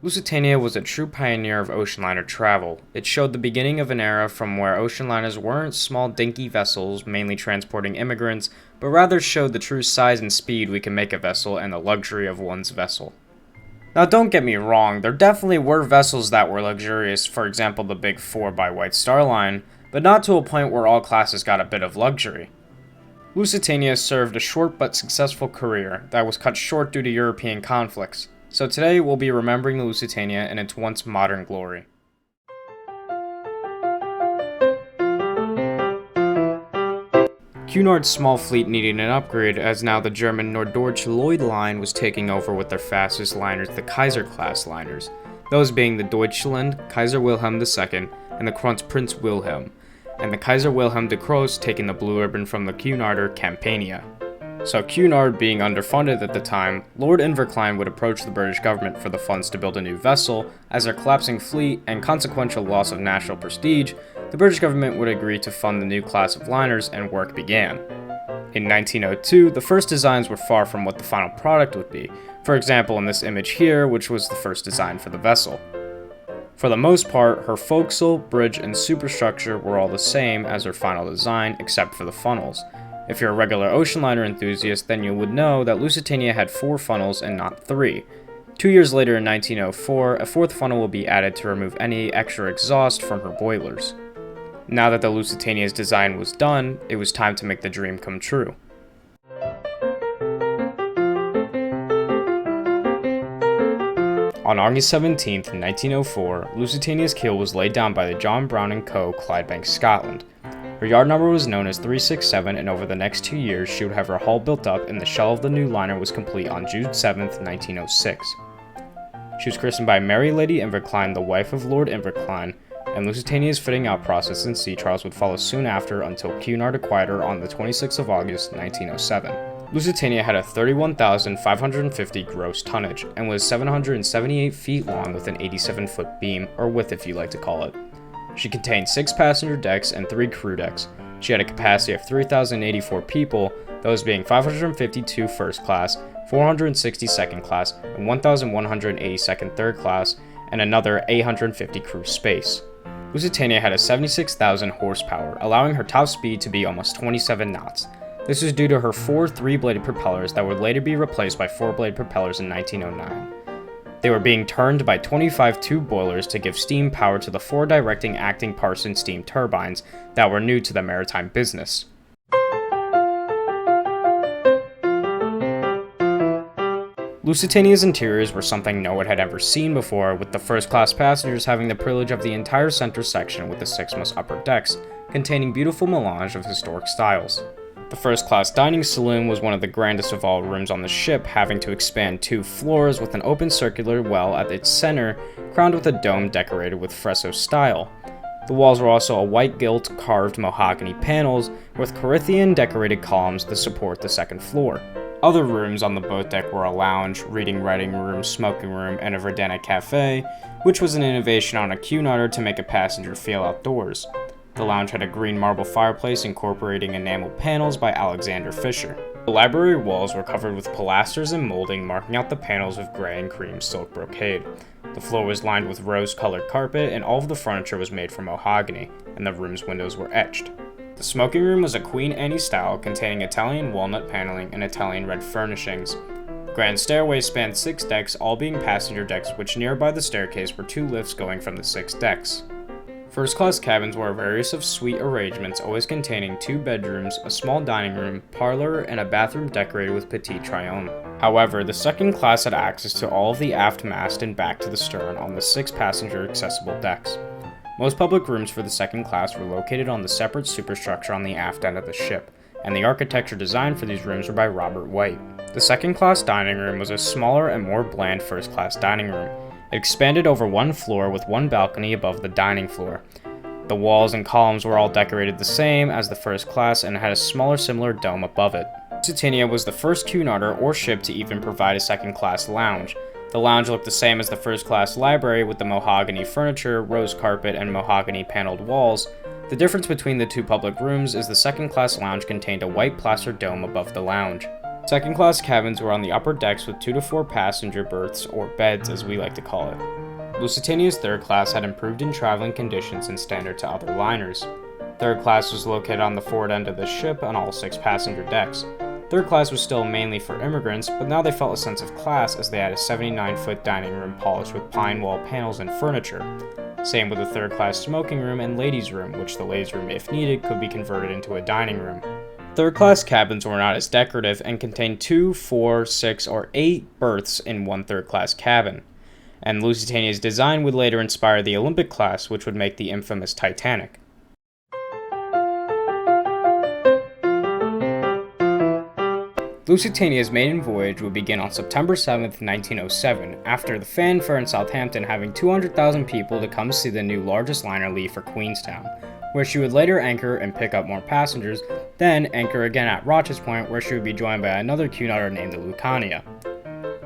Lusitania was a true pioneer of ocean liner travel. It showed the beginning of an era from where ocean liners weren't small dinky vessels mainly transporting immigrants, but rather showed the true size and speed we can make a vessel and the luxury of one's vessel. Now don't get me wrong, there definitely were vessels that were luxurious, for example the Big Four by White Star Line, but not to a point where all classes got a bit of luxury. Lusitania served a short but successful career that was cut short due to European conflicts, so today we'll be remembering the Lusitania in its once modern glory. Cunard's small fleet needed an upgrade as now the German Norddeutsche Lloyd line was taking over with their fastest liners, the Kaiser-class liners, those being the Deutschland, Kaiser Wilhelm II, and the Kronprinz Wilhelm, and the Kaiser Wilhelm de Croce taking the blue ribbon from the Cunarder Campania. So Cunard being underfunded at the time, Lord Inverclyne would approach the British government for the funds to build a new vessel. As their collapsing fleet and consequential loss of national prestige, the British government would agree to fund the new class of liners and work began. In 1902, the first designs were far from what the final product would be, for example in this image here, which was the first design for the vessel. For the most part, her forecastle, bridge, and superstructure were all the same as her final design, except for the funnels. If you're a regular ocean liner enthusiast, then you would know that Lusitania had 4 funnels and not 3. 2 years later in 1904, a 4th funnel will be added to remove any extra exhaust from her boilers. Now that the Lusitania's design was done, it was time to make the dream come true. On August 17, 1904, Lusitania's keel was laid down by the John Brown & Co., Clydebank, Scotland. Her yard number was known as 367, and over the next 2 years she would have her hull built up and the shell of the new liner was complete on June 7, 1906. She was christened by Mary Lady Inverclyne, the wife of Lord Inverclyne, and Lusitania's fitting out process and sea trials would follow soon after until Cunard acquired her on the 26th of August, 1907. Lusitania had a 31,550 gross tonnage and was 778 feet long with an 87-foot beam, or width if you like to call it. She contained 6 passenger decks and 3 crew decks. She had a capacity of 3,084 people, those being 552 first class, 460 second class, and 1,182 third class, and another 850 crew space. Lusitania had a 76,000 horsepower, allowing her top speed to be almost 27 knots. This is due to her 4 3-bladed propellers that would later be replaced by 4-bladed propellers in 1909. They were being turned by 25 tube boilers to give steam power to the 4 directing acting Parson steam turbines that were new to the maritime business. Lusitania's interiors were something no one had ever seen before, with the first-class passengers having the privilege of the entire center section with the 6 most upper decks, containing beautiful melange of historic styles. The first-class dining saloon was one of the grandest of all rooms on the ship, having to expand 2 floors with an open circular well at its center, crowned with a dome decorated with fresco style. The walls were also a white gilt carved mahogany panels with Corinthian decorated columns to support the second floor. Other rooms on the boat deck were a lounge, writing room, smoking room, and a Verdana cafe, which was an innovation on a Cunarder to make a passenger feel outdoors. The lounge had a green marble fireplace incorporating enamel panels by Alexander Fisher. The library walls were covered with pilasters and molding, marking out the panels with gray and cream silk brocade. The floor was lined with rose-colored carpet, and all of the furniture was made from mahogany, and the room's windows were etched. The smoking room was a Queen Anne style containing Italian walnut paneling and Italian red furnishings. The grand stairway spanned 6 decks, all being passenger decks, which nearby the staircase were 2 lifts going from the 6 decks. First-class cabins were a various of suite arrangements, always containing 2 bedrooms, a small dining room, parlor, and a bathroom decorated with petit triomphe. However, the second class had access to all of the aft mast and back to the stern on the 6 passenger accessible decks. Most public rooms for the second class were located on the separate superstructure on the aft end of the ship, and the architecture designed for these rooms were by Robert White. The second class dining room was a smaller and more bland first class dining room. It expanded over 1 floor with 1 balcony above the dining floor. The walls and columns were all decorated the same as the first class and had a smaller similar dome above it. Lusitania was the first Cunarder or ship to even provide a second class lounge. The lounge looked the same as the first class library with the mahogany furniture, rose carpet, and mahogany paneled walls. The difference between the 2 public rooms is the second class lounge contained a white plaster dome above the lounge. Second-class cabins were on the upper decks with 2 to 4 passenger berths, or beds as we like to call it. Lusitania's third class had improved in traveling conditions and standard to other liners. Third class was located on the forward end of the ship on all 6 passenger decks. Third class was still mainly for immigrants, but now they felt a sense of class as they had a 79-foot dining room polished with pine wall panels and furniture. Same with the third class smoking room and ladies' room, which the ladies' room, if needed, could be converted into a dining room. Third class cabins were not as decorative and contained 2, 4, 6, or 8 berths in one third class cabin. And Lusitania's design would later inspire the Olympic class, which would make the infamous Titanic. Lusitania's maiden voyage would begin on September 7, 1907, after the fanfare in Southampton having 200,000 people to come see the new largest liner leave for Queenstown, where she would later anchor and pick up more passengers, then anchor again at Roches Point, where she would be joined by another Cunarder named the Lusitania.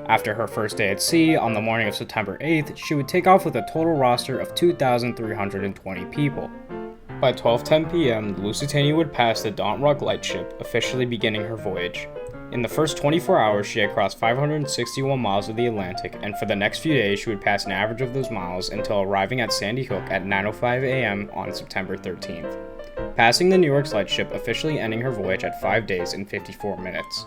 After her first day at sea, on the morning of September 8th, she would take off with a total roster of 2,320 people. By 12:10 p.m., the Lusitania would pass the Daunt Rock lightship, officially beginning her voyage. In the first 24 hours, she had crossed 561 miles of the Atlantic, and for the next few days, she would pass an average of those miles until arriving at Sandy Hook at 9:05 a.m. on September 13th, passing the New York's lightship, officially ending her voyage at 5 days and 54 minutes.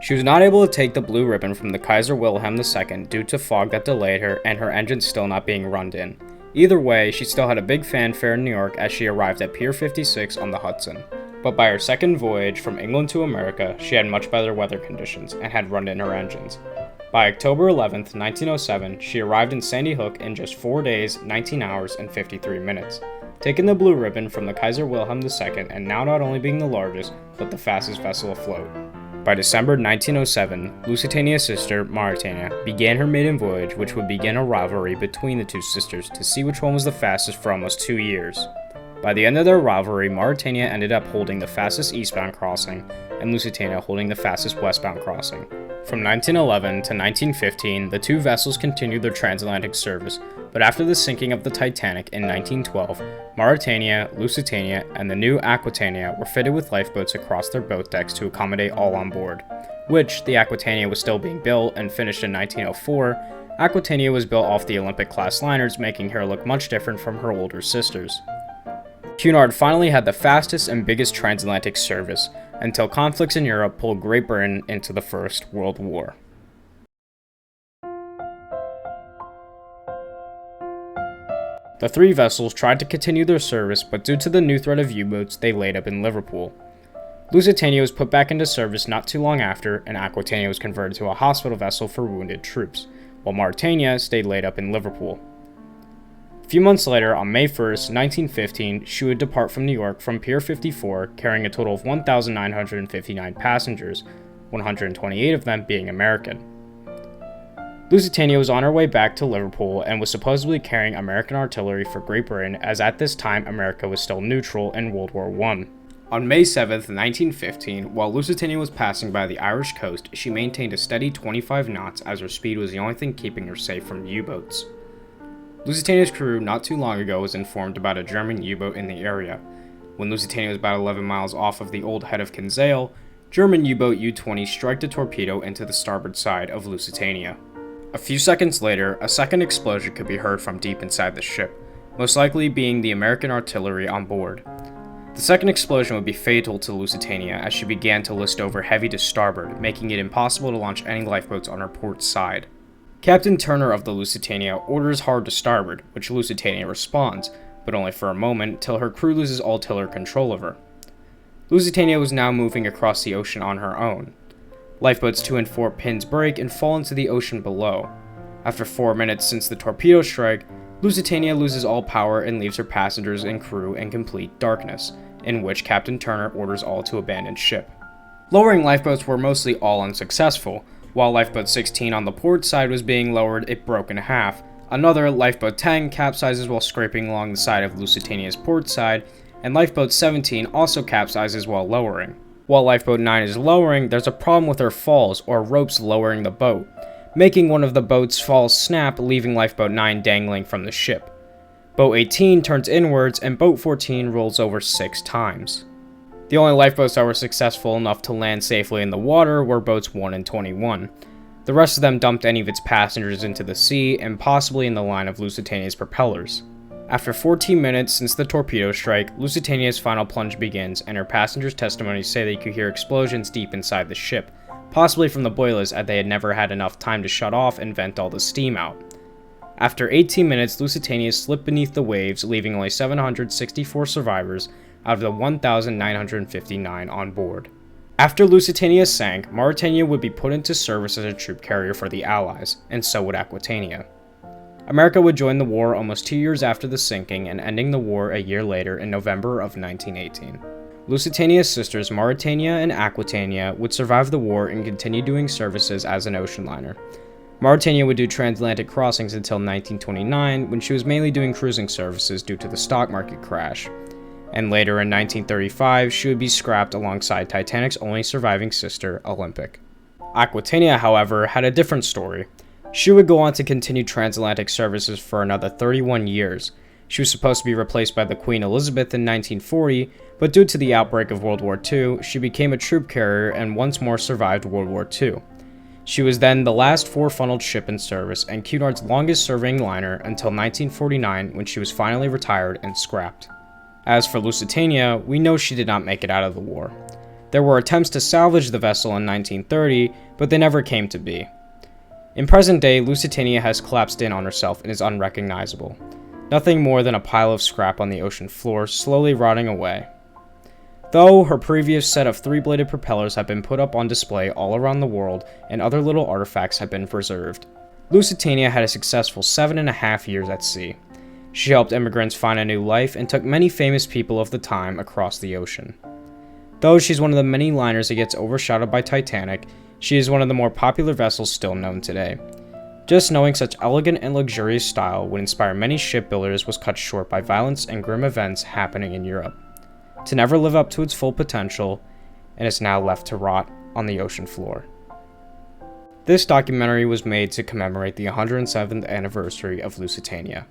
She was not able to take the blue ribbon from the Kaiser Wilhelm II due to fog that delayed her and her engines still not being run in. Either way, she still had a big fanfare in New York as she arrived at Pier 56 on the Hudson. But by her second voyage from England to America, she had much better weather conditions and had run in her engines. By October 11, 1907, she arrived in Sandy Hook in just 4 days, 19 hours, and 53 minutes, taking the blue ribbon from the Kaiser Wilhelm II and now not only being the largest, but the fastest vessel afloat. By December 1907, Lusitania's sister, Mauretania, began her maiden voyage, which would begin a rivalry between the two sisters to see which one was the fastest for almost 2 years. By the end of their rivalry, Mauretania ended up holding the fastest eastbound crossing, and Lusitania holding the fastest westbound crossing. From 1911 to 1915, the two vessels continued their transatlantic service, but after the sinking of the Titanic in 1912, Mauretania, Lusitania, and the new Aquitania were fitted with lifeboats across their boat decks to accommodate all on board, which, the Aquitania was still being built and finished in 1904, Aquitania was built off the Olympic-class liners, making her look much different from her older sisters. Cunard finally had the fastest and biggest transatlantic service, until conflicts in Europe pulled Great Britain into the First World War. The three vessels tried to continue their service, but due to the new threat of U-boats, they laid up in Liverpool. Lusitania was put back into service not too long after, and Aquitania was converted to a hospital vessel for wounded troops, while Mauretania stayed laid up in Liverpool. A few months later, on May 1st, 1915, she would depart from New York from Pier 54, carrying a total of 1,959 passengers, 128 of them being American. Lusitania was on her way back to Liverpool and was supposedly carrying American artillery for Great Britain, as at this time America was still neutral in World War I. On May 7, 1915, while Lusitania was passing by the Irish coast, she maintained a steady 25 knots as her speed was the only thing keeping her safe from U-boats. Lusitania's crew not too long ago was informed about a German U-boat in the area. When Lusitania was about 11 miles off of the old head of Kinsale, German U-boat U-20 struck a torpedo into the starboard side of Lusitania. A few seconds later, a second explosion could be heard from deep inside the ship, most likely being the American artillery on board. The second explosion would be fatal to Lusitania as she began to list over heavy to starboard, making it impossible to launch any lifeboats on her port side. Captain Turner of the Lusitania orders hard to starboard, which Lusitania responds, but only for a moment till her crew loses all tiller control of her. Lusitania was now moving across the ocean on her own. Lifeboats 2 and 4 pins break and fall into the ocean below. After 4 minutes since the torpedo strike, Lusitania loses all power and leaves her passengers and crew in complete darkness, in which Captain Turner orders all to abandon ship. Lowering lifeboats were mostly all unsuccessful. While Lifeboat 16 on the port side was being lowered, it broke in half. Another, Lifeboat 10, capsizes while scraping along the side of Lusitania's port side, and Lifeboat 17 also capsizes while lowering. While Lifeboat 9 is lowering, there's a problem with her falls, or ropes lowering the boat, making one of the boat's falls snap, leaving Lifeboat 9 dangling from the ship. Boat 18 turns inwards, and Boat 14 rolls over 6 times. The only lifeboats that were successful enough to land safely in the water were boats 1 and 21. The rest of them dumped any of its passengers into the sea and possibly in the line of Lusitania's propellers. After 14 minutes since the torpedo strike, Lusitania's final plunge begins, and her passengers' testimonies say they could hear explosions deep inside the ship, possibly from the boilers as they had never had enough time to shut off and vent all the steam out. After 18 minutes, Lusitania slipped beneath the waves, leaving only 764 survivors out of the 1,959 on board. After Lusitania sank, Mauretania would be put into service as a troop carrier for the Allies, and so would Aquitania. America would join the war almost 2 years after the sinking and ending the war a year later in November of 1918. Lusitania's sisters Mauretania and Aquitania would survive the war and continue doing services as an ocean liner. Mauretania would do transatlantic crossings until 1929, when she was mainly doing cruising services due to the stock market crash. And later in 1935, she would be scrapped alongside Titanic's only surviving sister, Olympic. Aquitania, however, had a different story. She would go on to continue transatlantic services for another 31 years. She was supposed to be replaced by the Queen Elizabeth in 1940, but due to the outbreak of World War II, she became a troop carrier and once more survived World War II. She was then the last four-funneled ship in service and Cunard's longest-serving liner until 1949, when she was finally retired and scrapped. As for Lusitania, we know she did not make it out of the war. There were attempts to salvage the vessel in 1930, but they never came to be. In present day, Lusitania has collapsed in on herself and is unrecognizable. Nothing more than a pile of scrap on the ocean floor, slowly rotting away. Though her previous set of three-bladed propellers have been put up on display all around the world, and other little artifacts have been preserved. Lusitania had a successful 7.5 years at sea. She helped immigrants find a new life and took many famous people of the time across the ocean. Though she's one of the many liners that gets overshadowed by Titanic, she is one of the more popular vessels still known today. Just knowing such elegant and luxurious style would inspire many shipbuilders was cut short by violence and grim events happening in Europe, to never live up to its full potential, and is now left to rot on the ocean floor. This documentary was made to commemorate the 107th anniversary of Lusitania.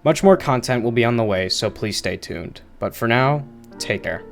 Much more content will be on the way, so please stay tuned. But for now, take care.